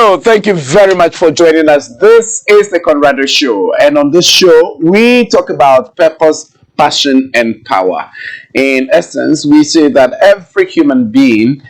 Hello, thank you very much for joining us. This is the Conrado Show, and on this show, we talk about purpose, passion, and power. In essence, we say that every human being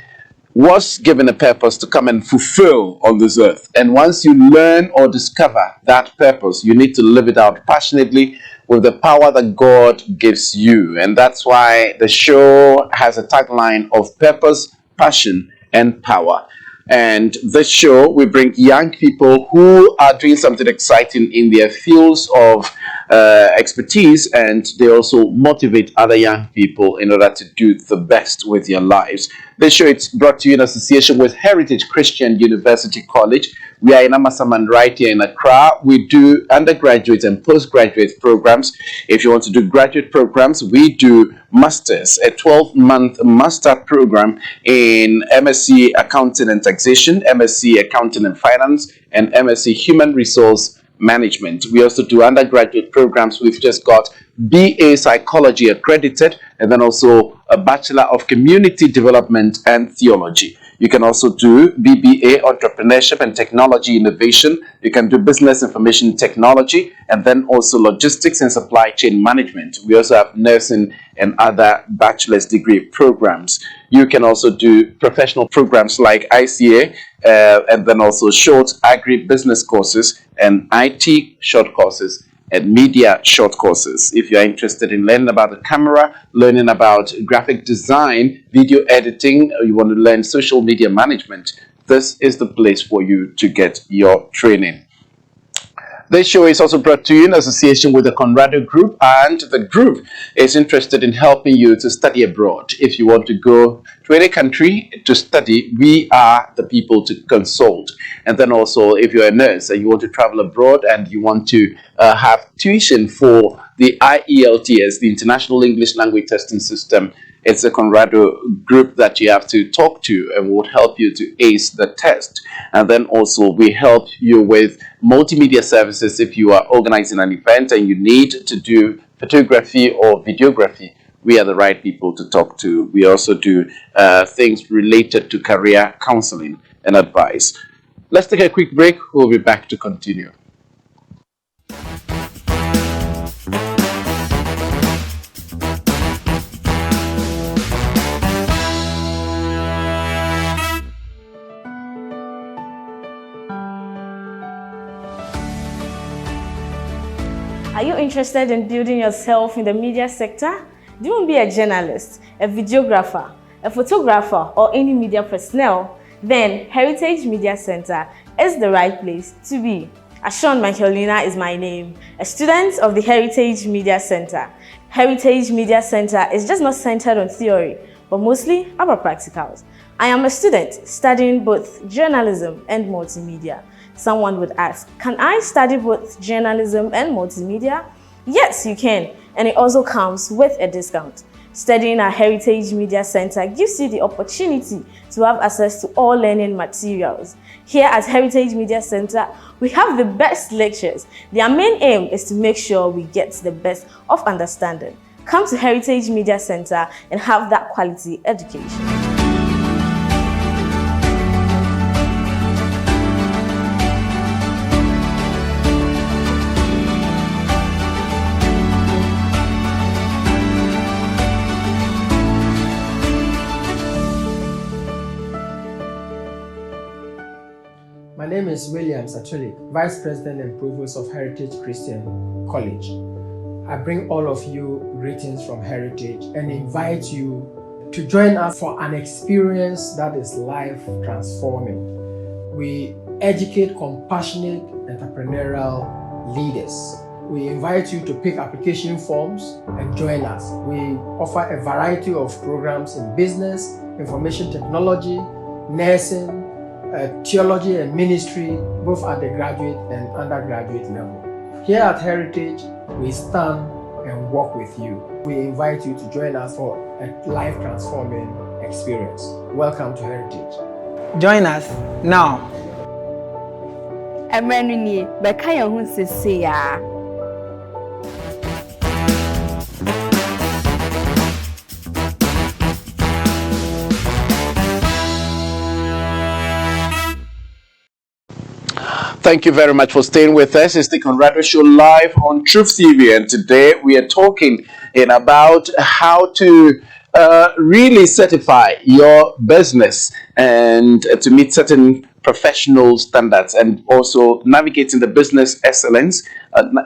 was given a purpose to come and fulfill on this earth. And once you learn or discover that purpose, you need to live it out passionately with the power that God gives you. And that's why the show has a tagline of purpose, passion, and power. And this show, we bring young people who are doing something exciting in their fields of expertise, and they also motivate other young people in order to do the best with their lives. This show is brought to you in association with Heritage Christian University College. We are in Amasaman right here in Accra. We do undergraduate and postgraduate programs. If you want to do graduate programs, we do masters, a 12-month master program in MSc Accounting and Taxation, MSc Accounting and Finance, and MSc Human Resource Management. We also do undergraduate programs. We've just got BA Psychology accredited, and then also a Bachelor of Community Development and Theology. You can also do BBA Entrepreneurship and Technology Innovation. You can do Business Information Technology, and then also Logistics and Supply Chain Management. We also have nursing and other bachelor's degree programs. You can also do professional programs like ICA, and then also short agri-business courses and IT short courses and media short courses. If you are interested in learning about the camera, learning about graphic design, video editing, or you want to learn social media management, this is the place for you to get your training. This show is also brought to you in association with the Conrado Group, and the group is interested in helping you to study abroad. If you want to go to any country to study, we are the people to consult. And then also, if you're a nurse and you want to travel abroad and you want to have tuition for the IELTS, the International English Language Testing System, it's a Conrado group that you have to talk to and would help you to ace the test. And then also we help you with multimedia services if you are organizing an event and you need to do photography or videography. We are the right people to talk to. We also do things related to career counseling and advice. Let's take a quick break. We'll be back to continue. Are you interested in building yourself in the media sector? Do you want to be a journalist, a videographer, a photographer, or any media personnel? Then Heritage Media Center is the right place to be. Ashon Michaelina is my name, a student of the Heritage Media Center. Heritage Media Center is just not centered on theory, but mostly about practicals. I am a student studying both journalism and multimedia. Someone would ask, can I study both journalism and multimedia? Yes, you can, and it also comes with a discount. Studying at Heritage Media Center gives you the opportunity to have access to all learning materials. Here at Heritage Media Center, we have the best lectures. Their main aim is to make sure we get the best of understanding. Come to Heritage Media Center and have that quality education. My name is William Satulik, Vice President and Provost of Heritage Christian College. I bring all of you greetings from Heritage and invite you to join us for an experience that is life transforming. We educate compassionate entrepreneurial leaders. We invite you to pick application forms and join us. We offer a variety of programs in business, information technology, nursing, theology and ministry, both at the graduate and undergraduate level. Here at Heritage, we stand and walk with you. We invite you to join us for a life-transforming experience. Welcome to Heritage. Join us now. Thank you very much for staying with us. It's the Conrado Show live on Truth TV, and today we are talking about how to really certify your business and to meet certain professional standards, and also navigating the business excellence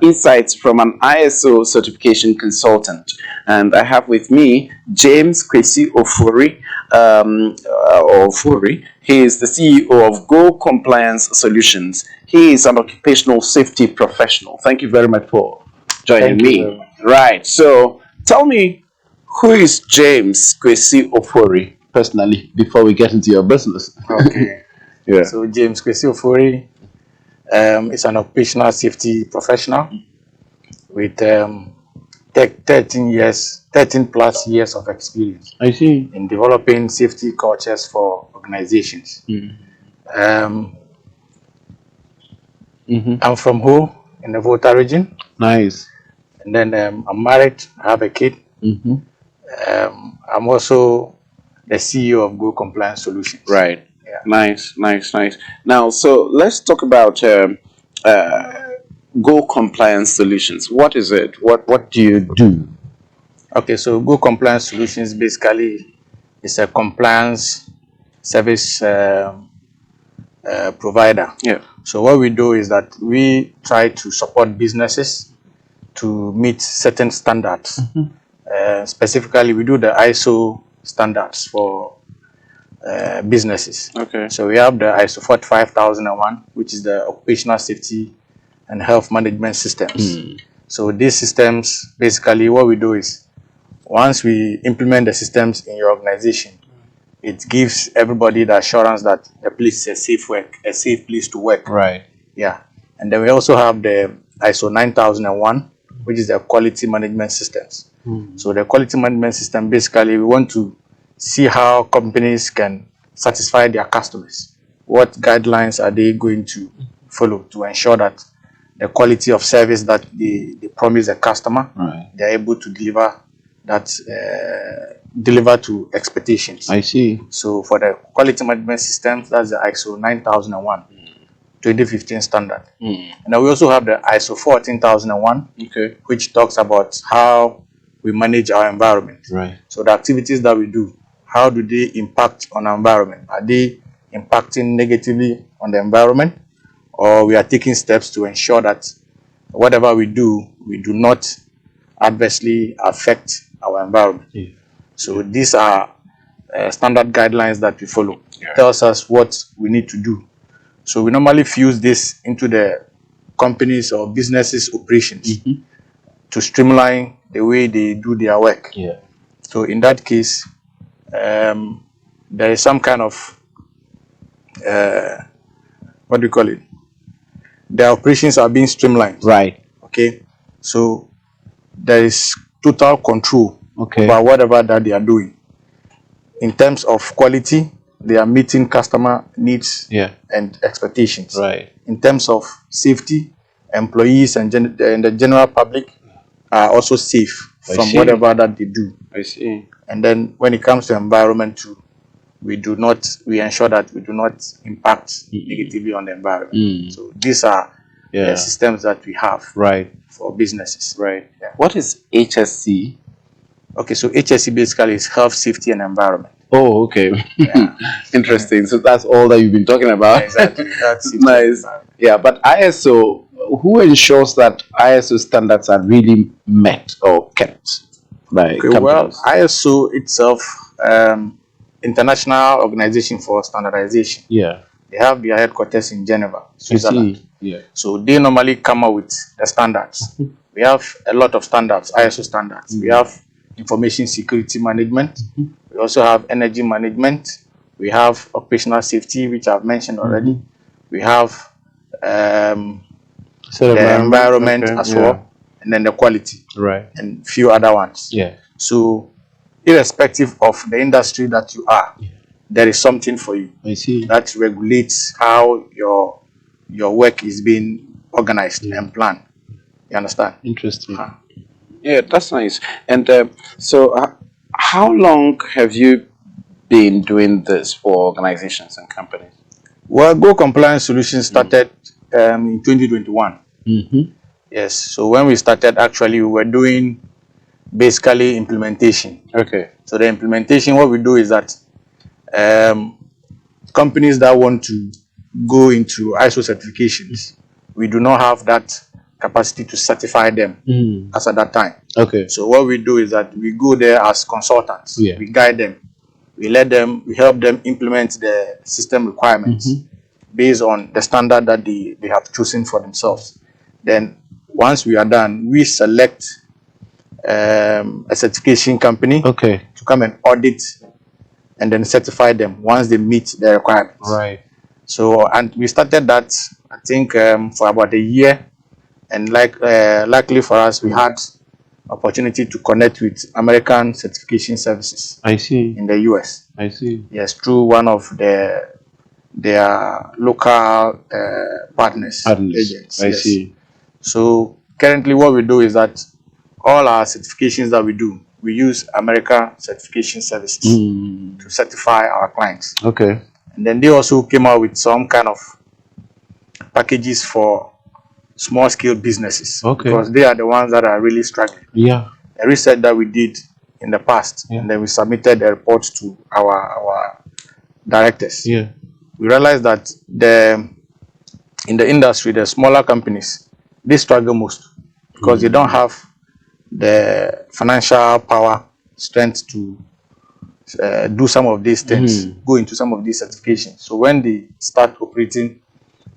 insights from an ISO certification consultant. And I have with me James Kwesi Ofori. Ofori. He is the CEO of Go Compliance Solutions. He is an occupational safety professional. Thank you very much for joining me. Right. So tell me, who is James Kwesi Ofori personally before we get into your business? Okay. Yeah. So James Kwesi Ofori is an occupational safety professional with 13 plus years of experience. I see. In developing safety cultures for organizations. I'm from Ho in the Volta region. Nice. And then I'm married. I have a kid. I'm also the CEO of Go Compliance Solutions. Right. Yeah. Nice. Now, so let's talk about Go Compliance Solutions. What is it? What do you do? Okay, so Go Compliance Solutions basically is a compliance service provider. Yeah. So what we do is that we try to support businesses to meet certain standards. Specifically, we do the ISO standards for businesses. Okay. So we have the ISO 45001, which is the Occupational Safety and Health Management Systems. So these systems, basically what we do is, once we implement the systems in your organization, it gives everybody the assurance that the place is a safe place to work. Right. Yeah. And then we also have the ISO 9001, which is the quality management systems. So the quality management system, basically, we want to see how companies can satisfy their customers. What guidelines are they going to follow to ensure that the quality of service that they promise the customer, they're able to deliver that deliver to expectations. I see. So for the quality management systems, that's the ISO 9001, 2015 standard. And then we also have the ISO 14001, Okay. which talks about how we manage our environment. Right. So the activities that we do, how do they impact on our environment? Are they impacting negatively on the environment, or we are taking steps to ensure that whatever we do not adversely affect our environment? Yeah. So these are standard guidelines that we follow. Yeah. It tells us what we need to do. So we normally fuse this into the companies or businesses' operations to streamline the way they do their work. Yeah. So in that case, there is some kind of what do you call it? The operations are being streamlined. Right. Okay. So there is total control Okay. about whatever that they are doing. In terms of quality, they are meeting customer needs and expectations. Right. In terms of safety, employees and the general public are also safe from whatever that they do. I see. And then when it comes to environment too, we ensure that we do not impact negatively on the environment. So these are the systems that we have for businesses. Right. Yeah. What is HSC? Okay, so HSC basically is health, safety, and environment. Oh, okay. Yeah. Interesting. So that's all that you've been talking about. Yeah, exactly. That's it. Nice. Yeah, but ISO, who ensures that ISO standards are really met or kept by companies? Well, ISO itself, International Organization for Standardization. Yeah. They have their headquarters in Geneva, Switzerland. Yeah. So they normally come up with the standards. We have a lot of standards, ISO standards. We have information security management. We also have energy management. We have occupational safety, which I've mentioned already. We have the environment as well, and then the quality, and few other ones. Yeah. So irrespective of the industry that you are, there is something for you. I see. That regulates how your work is being organized and planned. You understand? Interesting. Yeah, that's nice. And so how long have you been doing this for organizations and companies? Well, Go Compliance Solutions started in 2021. Yes. So when we started, actually, we were doing basically implementation. Okay. So the implementation, what we do is that companies that want to go into ISO certifications, we do not have that capacity to certify them as at that time. Okay. So what we do is that we go there as consultants. Yeah. We guide them. We help them implement the system requirements based on the standard that they have chosen for themselves. Then once we are done, we select a certification company Okay. to come and audit and then certify them once they meet the requirements. Right. So, and we started that, I think, for about a year. And luckily for us, we had opportunity to connect with American certification services I see. in the US. I see. Yes, through one of their local partners, agents. I Yes. see. So currently what we do is that all our certifications that we do, we use American certification services to certify our clients. Okay. And then they also came out with some kind of packages for small scale businesses. Okay. Because they are the ones that are really struggling. Yeah. A research that we did in the past, Yeah. and then we submitted a report to our directors. Yeah. We realized that in the industry, the smaller companies, they struggle most because they don't have the financial power, strength to do some of these things, go into some of these certifications. So when they start operating,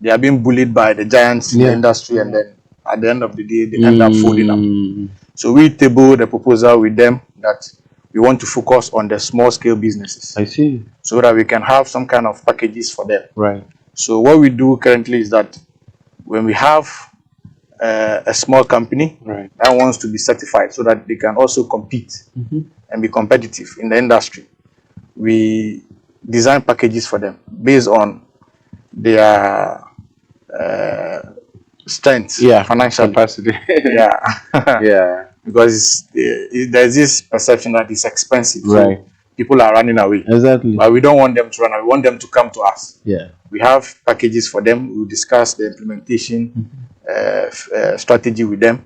they are being bullied by the giants in the industry, and then at the end of the day, they end up folding up. So we table the proposal with them that we want to focus on the small scale businesses. I see. So that we can have some kind of packages for them. Right. So what we do currently is that when we have a small company that wants to be certified so that they can also compete and be competitive in the industry, we design packages for them based on their strength, financial capacity. Yeah. Because there's this perception that it's expensive. Right. So people are running away. Exactly. But we don't want them to run away. We want them to come to us. Yeah. We have packages for them. We discuss the implementation strategy with them.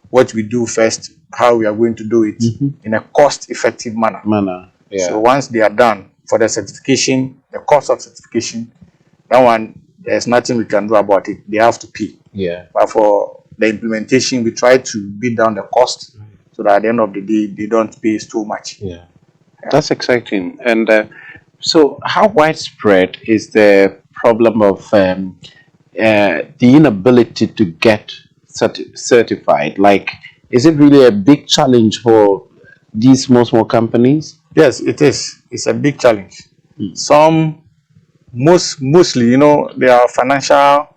What we do first, how we are going to do it in a cost-effective manner. Yeah. So once they are done for the certification, the cost of certification, that one, there's nothing we can do about it. They have to pay. Yeah. But for the implementation, we try to beat down the cost so that at the end of the day, they don't pay too much. Yeah. That's exciting. And so how widespread is the problem of the inability to get certified? Like, is it really a big challenge for these small companies? Yes, it is. It's a big challenge. Mostly, their financial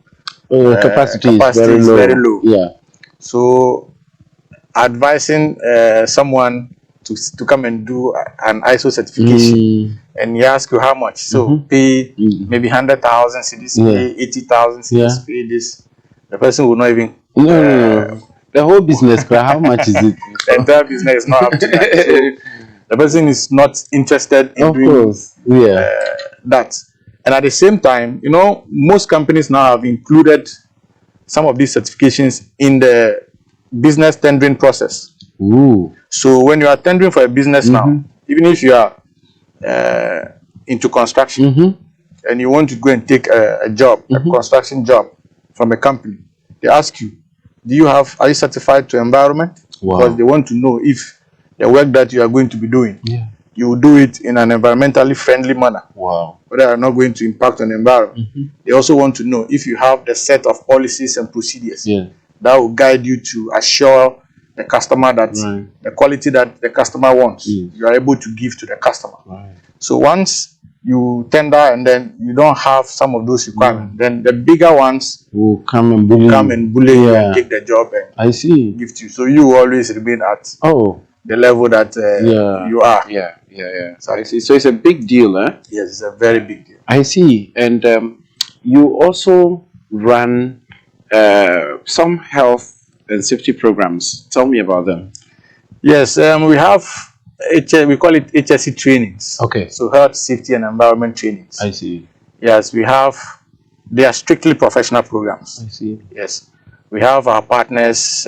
capacity is very low. Yeah. So advising someone to come and do an ISO certification, and he asks you how much. So pay maybe 100,000 cedis, pay 80,000 cedis, pay this. The person will not even. No. The whole business, how much is it? The entire business is not up to that. So the person is not interested in doing that. And at the same time, most companies now have included some of these certifications in the business tendering process. Ooh. So when you are tendering for a business now, even if you are into construction and you want to go and take a job, a construction job from a company, they ask you, are you certified to environment? Wow. Because they want to know if the work that you are going to be doing, you will do it in an environmentally friendly manner. Wow. Whether are not going to impact on the environment. They also want to know if you have the set of policies and procedures that will guide you to assure the customer that the quality that the customer wants, you are able to give to the customer. So once you tender and then you don't have some of those requirements, then the bigger ones will come and bully you and take the job and give to you. So you always remain at the level that you are. Yeah. So I see. So it's a big deal, eh? Yes, it's a very big deal. I see. And you also run some health and safety programs. Tell me about them. Yes, we have we call it HSE trainings. Okay. So health, safety, and environment trainings. I see. Yes, we have They are strictly professional programs. I see. Yes. We have our partners,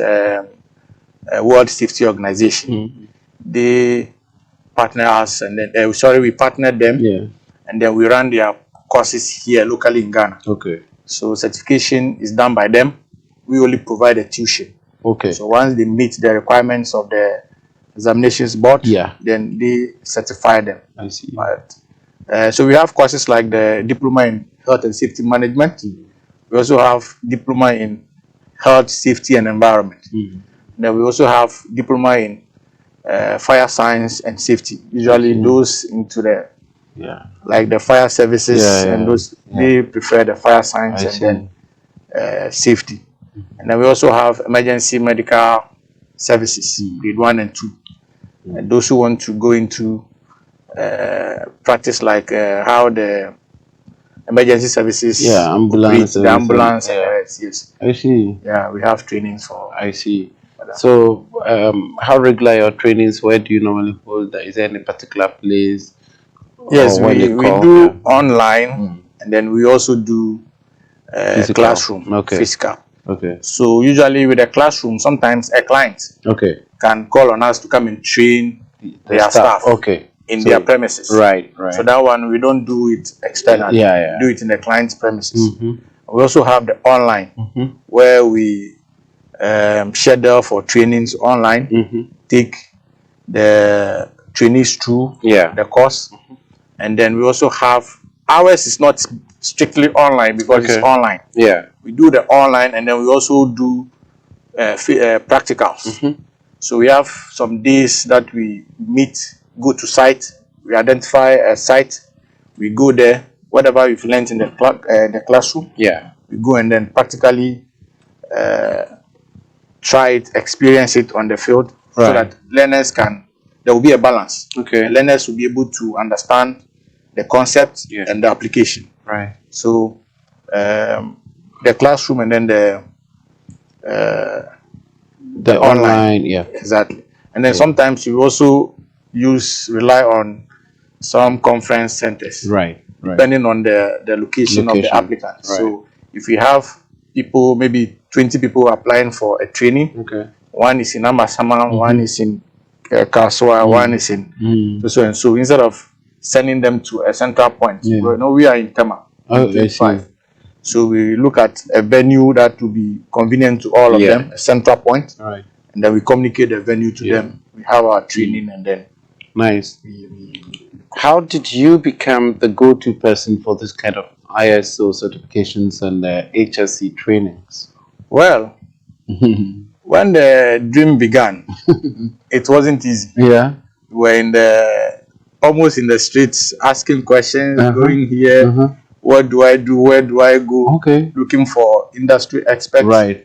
World Safety Organization. They partner us, and then we partner them. Yeah. And then we run their courses here locally in Ghana. Okay. So certification is done by them. We only provide a tuition. Okay. So once they meet the requirements of the examinations board, yeah, then they certify them. I see. Right. So we have courses like the Diploma in Health and Safety Management. We also have Diploma in Health, Safety and Environment. Then we also have Diploma in Fire Science and Safety. Usually those into the like the fire services and those they prefer the fire science and then safety. And then we also have emergency medical services, grade 1 and 2. And those who want to go into practice like how the emergency services ambulance, the ambulance yes. I see. Yeah, we have trainings for. I see. So how regular are your trainings? Where do you normally hold that? Is there any particular place? Yes, we do online, and then we also do classroom, physical. Okay. So usually with a classroom, sometimes a client can call on us to come and train their staff in their premises. Right. So that one we don't do it externally. Do it in the client's premises. We also have the online where we schedule for trainings online, take the trainees through the course. And then we also have, ours is not strictly online because it's online. We do the online, and then we also do practicals. So we have some days that we meet, go to site, we identify a site, we go there, whatever we've learned in the classroom, we go and then practically try it, experience it on the field, so that learners there will be a balance. The learners will be able to understand the concept and the application. So the classroom and then the online. Exactly. And then sometimes you also rely on some conference centers. Depending on the location of the applicant. So if we have people, maybe 20 people applying for a training, one is in Amasama, one is in Kaswa, one is in so and so. Instead of sending them to a central point, we are in Tema. So we look at a venue that will be convenient to all of them, a central point, and then we communicate the venue to them. We have our training, and then How did you become the go-to person for this kind of ISO certifications and HSC trainings? Well, when the dream began, it wasn't easy. We were almost in the streets asking questions, going here, what do I do, where do I go, looking for industry experts.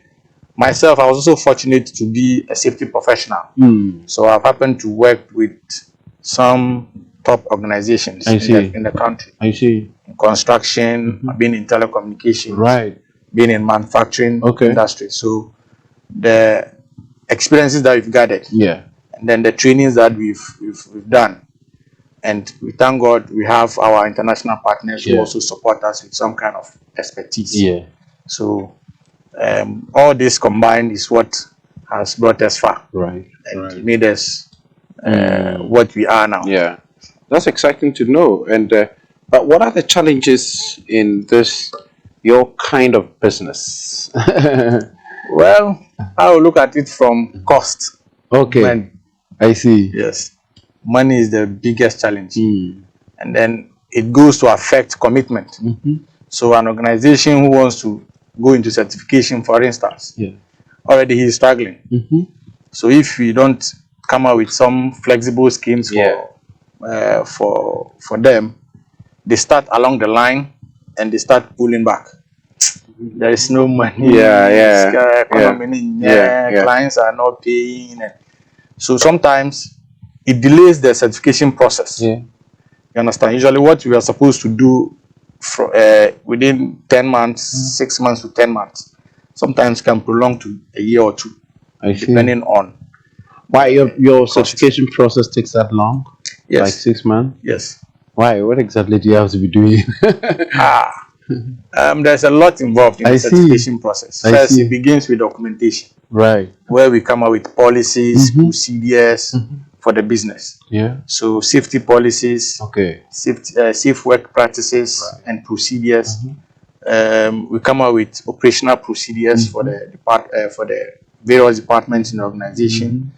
Myself, I was also fortunate to be a safety professional. So I've happened to work with some top organizations in the country. In construction, being in telecommunications, being in manufacturing industry. So the experiences that we've gathered, and then the trainings that we've done, and we thank God we have our international partners who also support us with some kind of expertise. So all this combined is what has brought us far, and made us what we are now. That's exciting to know. And but what are the challenges in your kind of business? Well, I will look at it from cost. Money. I see. Yes, money is the biggest challenge, and then it goes to affect commitment. So an organization who wants to go into certification, for instance, already he is struggling. So if we don't come up with some flexible schemes for them, they start along the line and they start pulling back. There is no money. Clients are not paying. So sometimes it delays the certification process. You understand? Usually what we are supposed to do within 10 months, 6 months to 10 months, sometimes can prolong to a year or two, depending on. Why your certification process takes that long? Like 6 months? Yes. Why? What exactly do you have to be doing? There's a lot involved in I the see. certification process. I First, see. it begins with documentation, Right. where we come up with policies, procedures for the business. Yeah. So safety policies, Okay. safe work practices, and procedures. We come up with operational procedures for the for the various departments in the organization,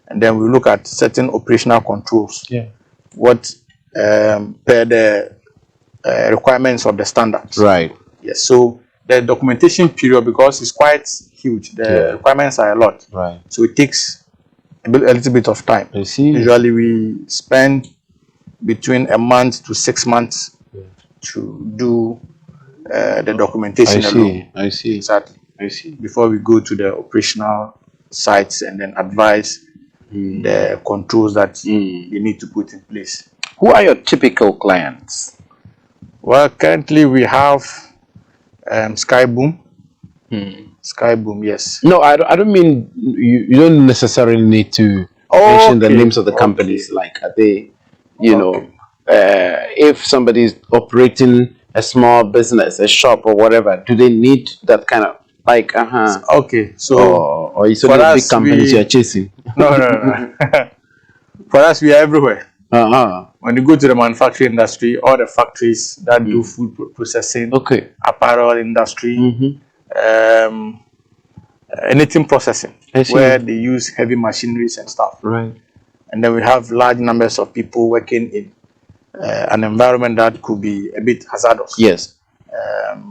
and then we look at certain operational controls. Yeah. What per the requirements of the standards. Right. Yes. So the documentation period, because it's quite huge, the requirements are a lot. Right. So it takes a little bit of time. I see. Usually we spend between a month to 6 months to do the documentation alone. I see. Exactly. I see. Before we go to the operational sites and then advise the controls that you need to put in place. Who are your typical clients? Well, currently we have Skyboom. Skyboom, yes. No, I don't mean you don't necessarily need to mention the names of the companies. Like, are they, you know, if somebody is operating a small business, a shop or whatever, do they need that kind of like, Okay, so or is it for the us, big companies you're chasing? No. For us, we are everywhere. When you go to the manufacturing industry, all the factories that do food processing, apparel industry, anything processing, where they use heavy machineries and stuff. Right. And then we have large numbers of people working in an environment that could be a bit hazardous. Yes.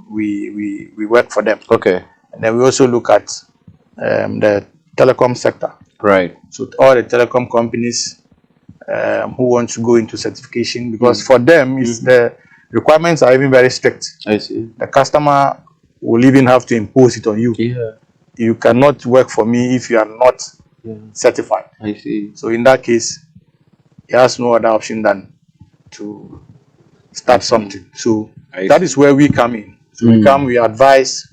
We work for them. Okay. And then we also look at the telecom sector. Right. So all the telecom companies who want to go into certification, because for them it's the requirements are even very strict. I see. The customer will even have to impose it on you. Yeah. You cannot work for me if you are not certified. I see. So in that case, he has no other option than to start something. So that is where we come in. So we advise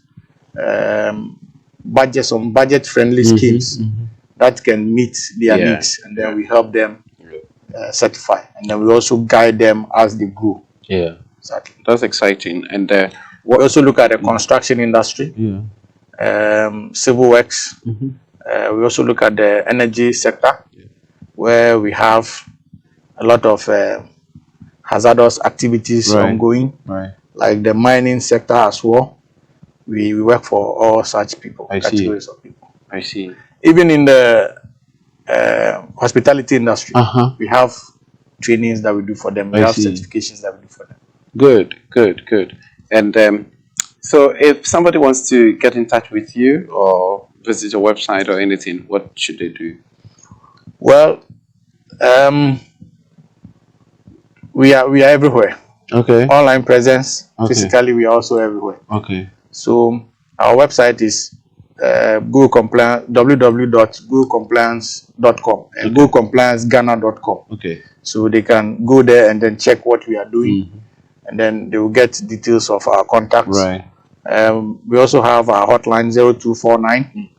budgets on budget-friendly schemes that can meet their needs, and then we help them certify, and then we also guide them as they grow. Yeah, exactly. That's exciting. And we also look at the construction industry, civil works. We also look at the energy sector, where we have a lot of hazardous activities ongoing, like the mining sector as well. We work for all such people, categories of people. I see. Even in the hospitality industry, we have trainings that we do for them. We have certifications that we do for them. Good. And so if somebody wants to get in touch with you or visit your website or anything, what should they do? Well, we are everywhere. Okay. Online presence. Physically, we are also everywhere. Okay. So our website is www.gocompliance.com and gocomplianceghana.com. Okay. So they can go there and then check what we are doing, and then they will get details of our contacts. Right. We also have our hotline 0249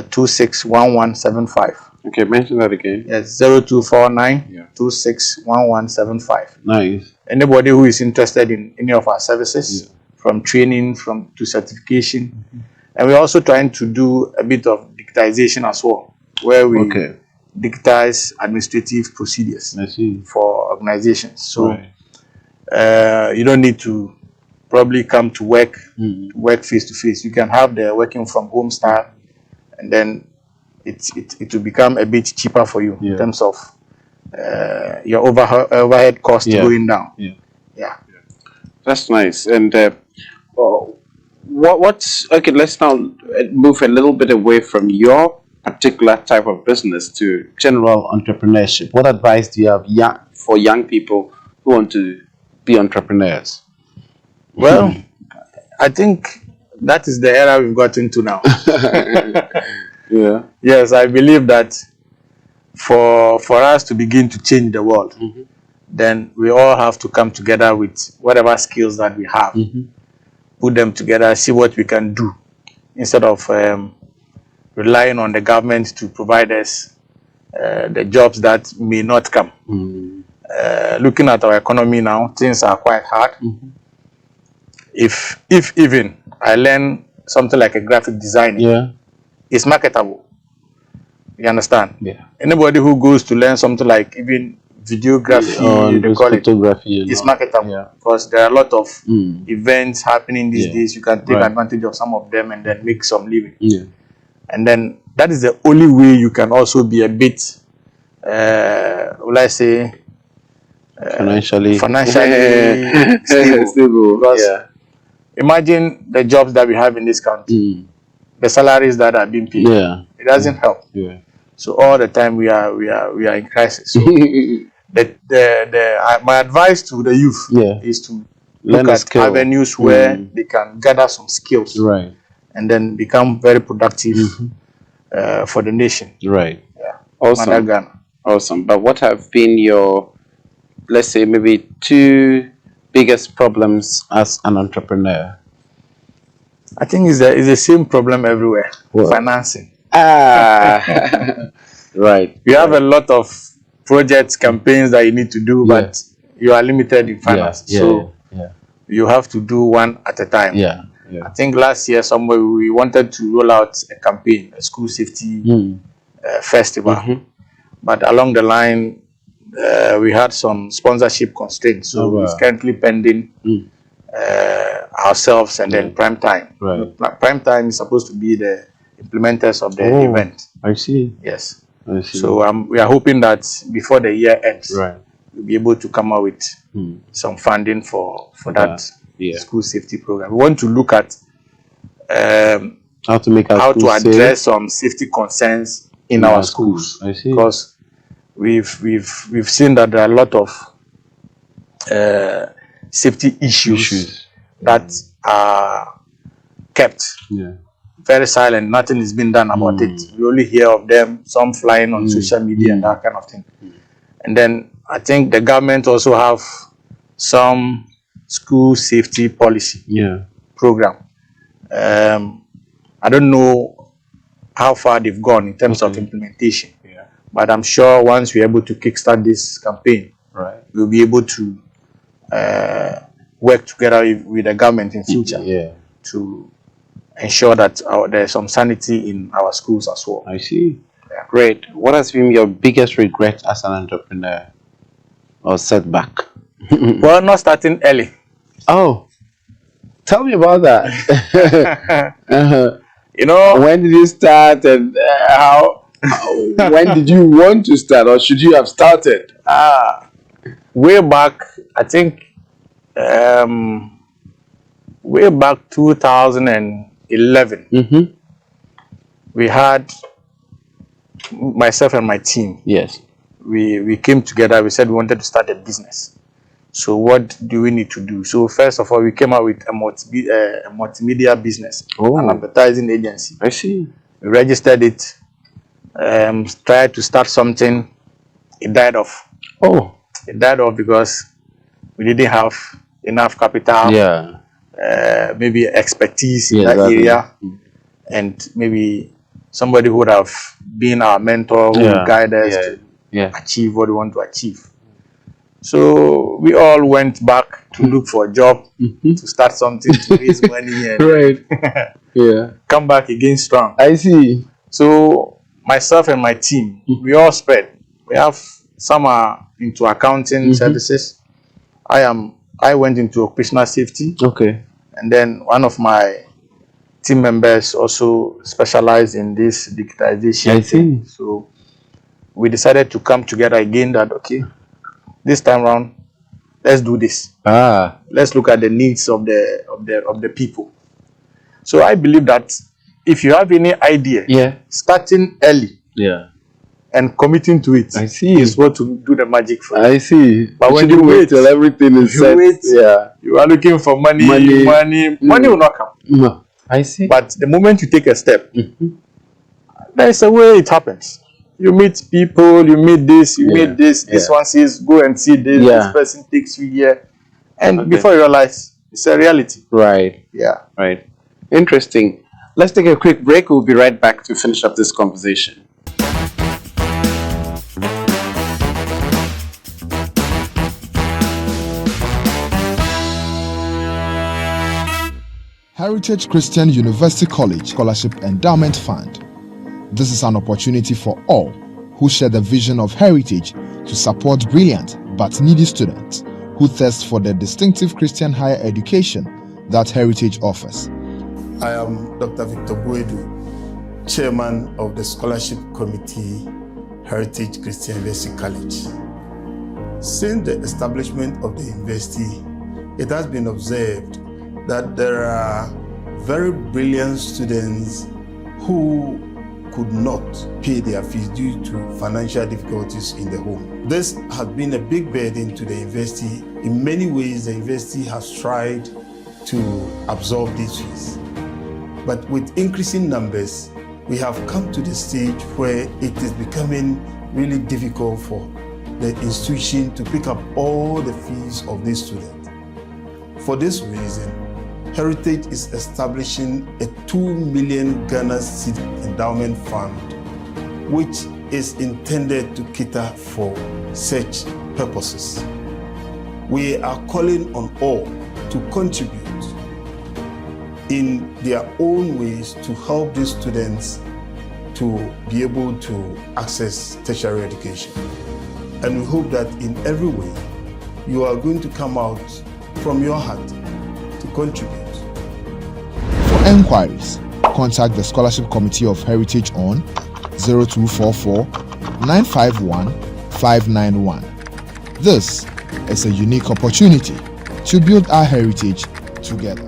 261175. Okay, mention that again. Yes, 0249 261175. Nice. Anybody who is interested in any of our services, from training to certification, and we're also trying to do a bit of digitization as well, where we digitize administrative procedures for organizations. So you don't need to probably come to work face to face. You can have the working from home style, and then it will become a bit cheaper for you in terms of your overhead cost going down. Yeah. That's nice. And what's okay? Let's now move a little bit away from your particular type of business to general entrepreneurship. What advice do you have for young people who want to be entrepreneurs? Well, I think that is the era we've got into now. Yes, I believe that for us to begin to change the world, then we all have to come together with whatever skills that we have, put them together, see what we can do, instead of relying on the government to provide us the jobs that may not come. Looking at our economy now, things are quite hard. if even I learn something like a graphic designer, Yeah. it's marketable. You understand? Yeah. Anybody who goes to learn something like even videography, Or they call it, photography. it's marketable. Yeah. Because there are a lot of Mm. events happening these Yeah. days. You can take Right. advantage of some of them and then make some living. Yeah. And then that is the only way you can also be a bit, will I say, Financially stable. stable. Because Yeah. imagine the jobs that we have in this country, Mm. the salaries that are being paid. Yeah. It doesn't help. Yeah. So all the time we are in crisis. So my advice to the youth Yeah. is to Learn look a at skill. avenues where they can gather some skills Right. and then become very productive for the nation. Right. Yeah. Awesome. Mother Ghana. Awesome. But what have been your, let's say, maybe 2 biggest problems as an entrepreneur? I think it's the same problem everywhere. What? Financing. Right. You have a lot of projects, campaigns that you need to do, Yeah. but you are limited in finance. Yeah. So Yeah. you have to do one at a time. Yeah. I Yeah. think last year somewhere we wanted to roll out a campaign, a school safety festival, but along the line we had some sponsorship constraints, so Oh, wow. it's currently pending ourselves and then Prime Time. Right. Prime Time is supposed to be the implementers of the event. I see. Yes. I see. So we are hoping that before the year ends, Right. we'll be able to come out with some funding for that school safety program. We want to look at How to make our how to schools address safe some safety concerns in our schools. I see. Because we've seen that there are a lot of safety issues that are kept Yeah. very silent. Nothing is being done about it. We only hear of them, some flying on social media and that kind of thing. And then I think the government also have some school safety policy program. I don't know how far they've gone in terms of implementation, but I'm sure once we're able to kickstart this campaign, we'll be able to work together with the government in future to ensure that there's some sanity in our schools as well. I see. Yeah. Great. What has been your biggest regret as an entrepreneur or setback? Well, not starting early. Oh, tell me about that. You know, when did you start, and when did you want to start, or should you have started? Way back, I think, way back 2011, we had myself and my team. Yes. We came together. We said we wanted to start a business. So what do we need to do? So first of all, we came out with a multimedia business, an advertising agency. I see. We registered it, tried to start something. It died off. Oh. It died off because we didn't have enough capital. Yeah. Maybe expertise in that area, and maybe somebody who would have been our mentor who would guide us to achieve what we want to achieve. So we all went back to look for a job, to start something, to raise money, and come back again strong. I see. So myself and my team, we all spread. We have some are into accounting services. I went into occupational safety. Okay. And then one of my team members also specialized in this digitization. I see. So we decided to come together again that, okay, this time around, let's do this. Let's look at the needs of the people. So I believe that if you have any idea, starting early and committing to it, I see, is what to do the magic for you. I see. But when you wait till everything is set, you are looking for money will not come. No. I see. But the moment you take a step, there is a way it happens. You meet people, you meet this, you meet this. This one says, go and see this. This person takes you here. And before you realize, it's a reality. Right. Yeah. Right. Interesting. Let's take a quick break. We'll be right back to finish up this conversation. Heritage Christian University College Scholarship Endowment Fund. This is an opportunity for all who share the vision of Heritage to support brilliant but needy students who thirst for the distinctive Christian higher education that Heritage offers. I am Dr. Victor Buedu, Chairman of the Scholarship Committee, Heritage Christian University College. Since the establishment of the university, it has been observed that there are very brilliant students who could not pay their fees due to financial difficulties in the home. This has been a big burden to the university. In many ways, the university has tried to absorb these fees. But with increasing numbers, we have come to the stage where it is becoming really difficult for the institution to pick up all the fees of these students. For this reason, Heritage is establishing a 2 million Ghana cedi endowment fund, which is intended to cater for such purposes. We are calling on all to contribute in their own ways to help these students to be able to access tertiary education. And we hope that in every way, you are going to come out from your heart to contribute. For enquiries, contact the Scholarship Committee of Heritage on 0244 951 591. This is a unique opportunity to build our heritage together.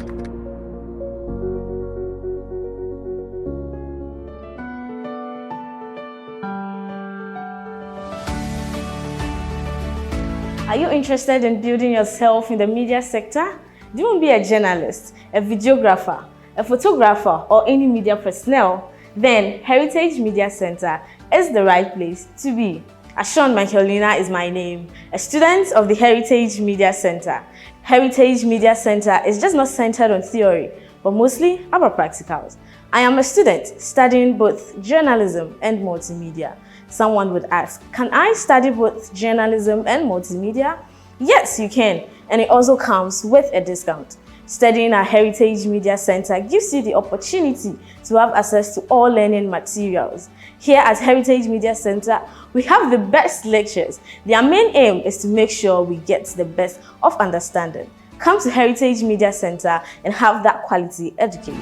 Are you interested in building yourself in the media sector? Do you want to be a journalist, a videographer, a photographer, or any media personnel? Then Heritage Media Center is the right place to be. Ashon Michaelina is my name, a student of the Heritage Media Center. Heritage Media Center is just not centered on theory, but mostly about practicals. I am a student studying both journalism and multimedia. Someone would ask, can I study both journalism and multimedia? Yes, you can, and it also comes with a discount. Studying at Heritage Media Center gives you the opportunity to have access to all learning materials. Here at Heritage Media Center, we have the best lectures. Their main aim is to make sure we get the best of understanding. Come to Heritage Media Center and have that quality education.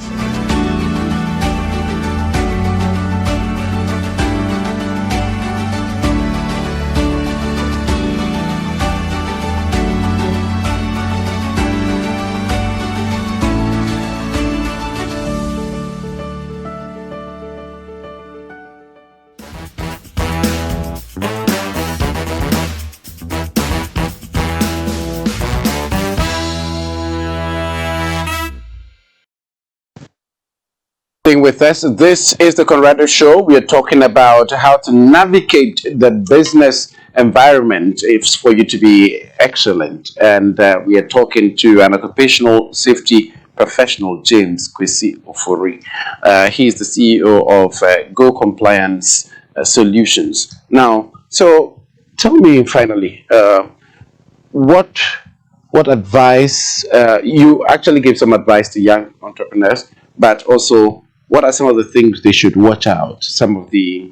With us, this is the Conrado Show. We are talking about how to navigate the business environment if for you to be excellent, and we are talking to an occupational safety professional, James Kwesi Ofori. He is the CEO of Go Compliance Solutions. Now, so tell me finally, what advice you actually gave some advice to young entrepreneurs, but also what are some of the things they should watch out? Some of the,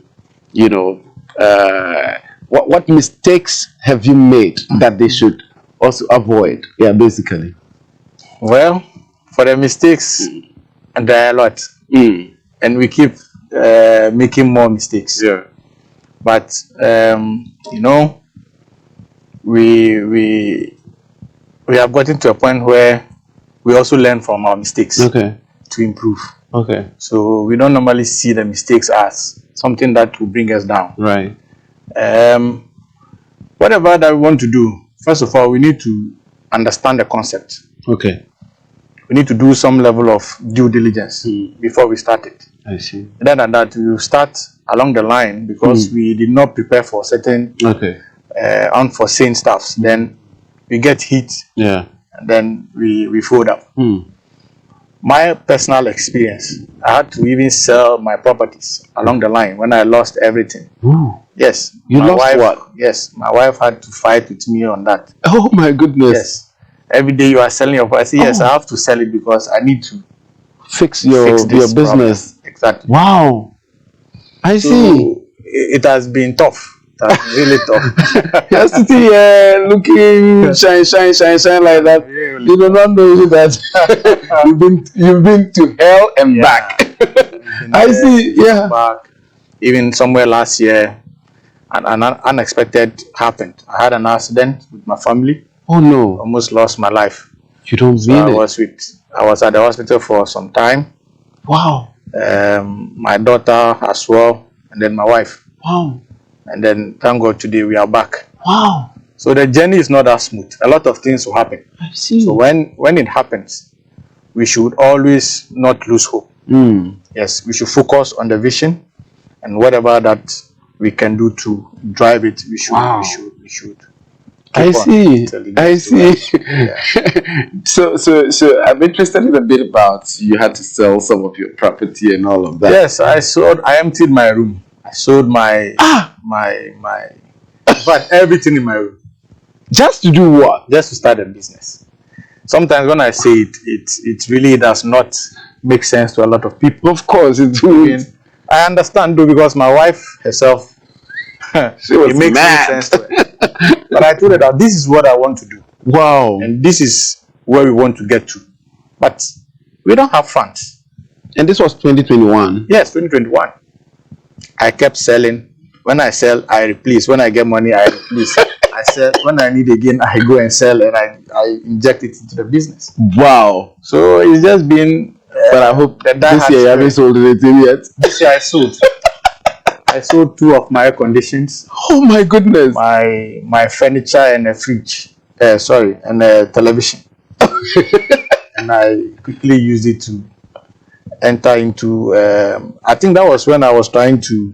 what mistakes have you made that they should also avoid? Yeah, basically. Well, for the mistakes, there are a lot, and we keep making more mistakes. Yeah. But we have gotten to a point where we also learn from our mistakes. Okay. To improve. Okay. So we don't normally see the mistakes as something that will bring us down. Right. Whatever that we want to do, first of all, we need to understand the concept. Okay. We need to do some level of due diligence before we start it. I see. Other than that, we will start along the line because we did not prepare for certain unforeseen stuffs. Then we get hit. Yeah. And then we fold up. My personal experience, I had to even sell my properties along the line when I lost everything. Ooh. Yes. You lost wife, what? Yes. My wife had to fight with me on that. Oh my goodness. Yes. Every day you are selling your property. Yes, I have to sell it because I need to fix your this business. problem. Exactly. Wow. I see. It has been tough. It has been really tough. You're sitting here looking shine like that. Really You do not know that you've been to hell and back. I see. Yeah. Back. Even somewhere last year, an unexpected happened. I had an accident with my family. Oh no. Almost lost my life. You don't So mean I it. was at the hospital for some time. Wow. My daughter as well, and then my wife. Wow. And then thank God today we are back. Wow. So the journey is not that smooth. A lot of things will happen. I see. So when it happens, we should always not lose hope. Yes, we should focus on the vision, and whatever that we can do to drive it, we should. Wow. We should. I see. I see. Yeah. So I'm interested in a bit about you had to sell some of your property and all of that. Yes, I emptied my room. I sold my in fact everything in my room. Just to do what? Just to start a business. Sometimes when I say it really does not make sense to a lot of people. Of course, it will. I understand though, because my wife herself, She was it makes no mad. sense to her. But I told her that this is what I want to do, Wow. and this is where we want to get to. But we don't have funds. And this was 2021. Yes, 2021. I kept selling. When I sell, I replace. When I get money, I replace. I sell. When I need again, I go and sell, and I inject it into the business. Wow. So it's just been. But I hope that this year you haven't sold anything yet. This year I sold. I sold 2 of my air conditions, Oh my goodness. my furniture, and a fridge. And a television. And I quickly used it to enter into. I think that was when I was trying to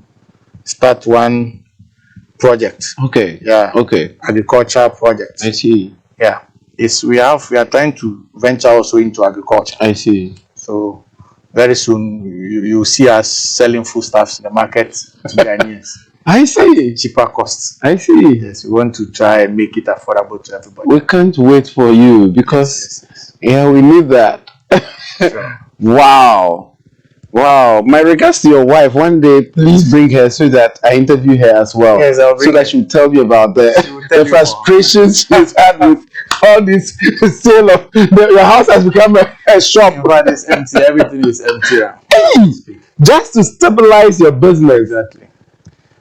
start one project. Okay. Yeah. Okay. Agriculture project. I see. Yeah. We are trying to venture also into agriculture. I see. So very soon you see us selling foodstuffs in the market to Ghanaians. I see. Cheaper costs. I see. Yes, we want to try and make it affordable to everybody. We can't wait for you because yeah, we need that. Sure. Wow. Wow. My regards to your wife. One day, please bring her so that I interview her as well. Yes, I'll bring so that she'll tell me about will tell the you frustrations she's had with all this sale of your house has become a shop. But it's empty. Everything is empty now. Just to stabilize your business. Exactly.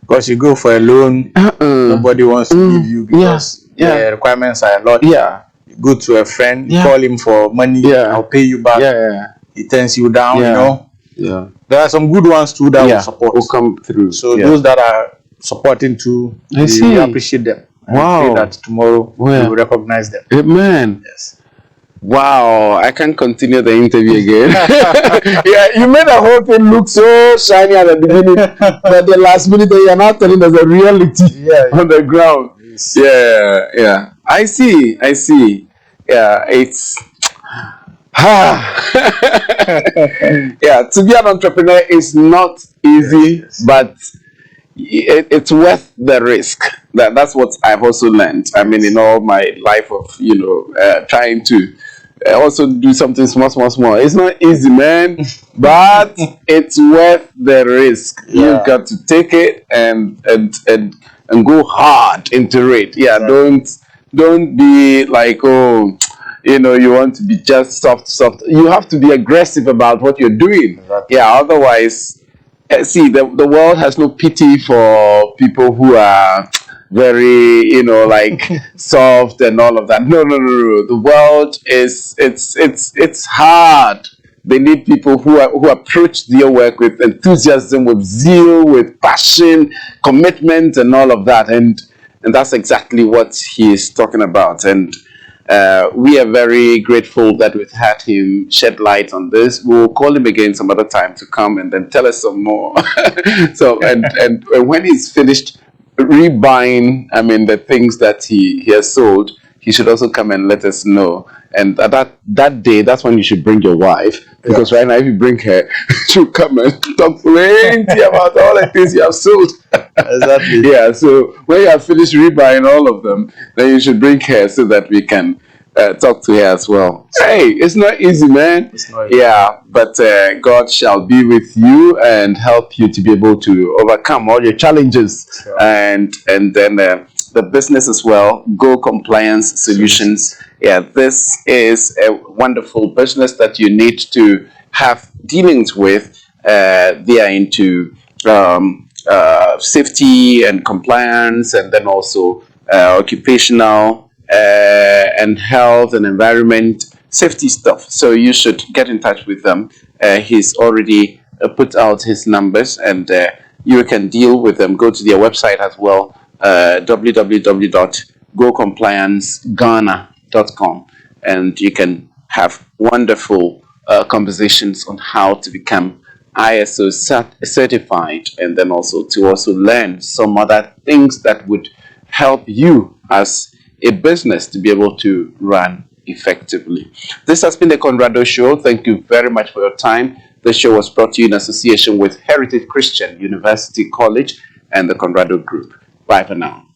Because you go for a loan, nobody wants to give you because the requirements are a lot. Yeah. You go to a friend, you Yeah. call him for money, Yeah. I'll pay you back. Yeah. He turns you down, Yeah. you know. Yeah. There are some good ones too that will support. will come through. So Yeah. those that are supporting too, I see. we appreciate them. And Wow. pray that tomorrow we Yeah. will recognize them. Amen. Yes. Wow, I can't continue the interview again. Yeah, you made the whole thing look so shiny at the beginning, but the last minute you are now telling us the reality on the ground. Yes. Yeah. I see. Yeah, it's yeah, to be an entrepreneur is not easy, but it's worth the risk. That's what I've also learned. I mean, in all my life of trying to also do something small. It's not easy, man, but it's worth the risk. Yeah. You've got to take it and go hard into it. Yeah, don't be like, oh, you want to be just soft. You have to be aggressive about what you're doing. Exactly. Yeah, otherwise, see, the world has no pity for people who are very, like soft and all of that. No. The world it's hard. They need people who approach their work with enthusiasm, with zeal, with passion, commitment, and all of that. And that's exactly what he is talking about. And we are very grateful that we've had him shed light on this. We'll call him again some other time to come and then tell us some more. So and when he's finished rebuying, the things that he has sold, he should also come and let us know. And at that day, that's when you should bring your wife, because right now if you bring her, she'll come and talk plenty about all the things you have sold. Exactly. Yeah. So when you have finished rebuying all of them, then you should bring her so that we can talk to her as well. Hey, it's not easy, man. It's not easy. Yeah, but God shall be with you and help you to be able to overcome all your challenges. Sure. And then the business as well, Go Compliance Solutions. Yeah, this is a wonderful business that you need to have dealings with. They are into safety and compliance, and then also occupational and health and environment safety stuff. So you should get in touch with them. He's already put out his numbers, and you can deal with them. Go to their website as well, www.gocomplianceghana.com, and you can have wonderful conversations on how to become ISO certified, and then also to learn some other things that would help you as a business to be able to run effectively. This has been the Conrado Show. Thank you very much for your time. The show was brought to you in association with Heritage Christian University College and the Conrado Group. Bye for now.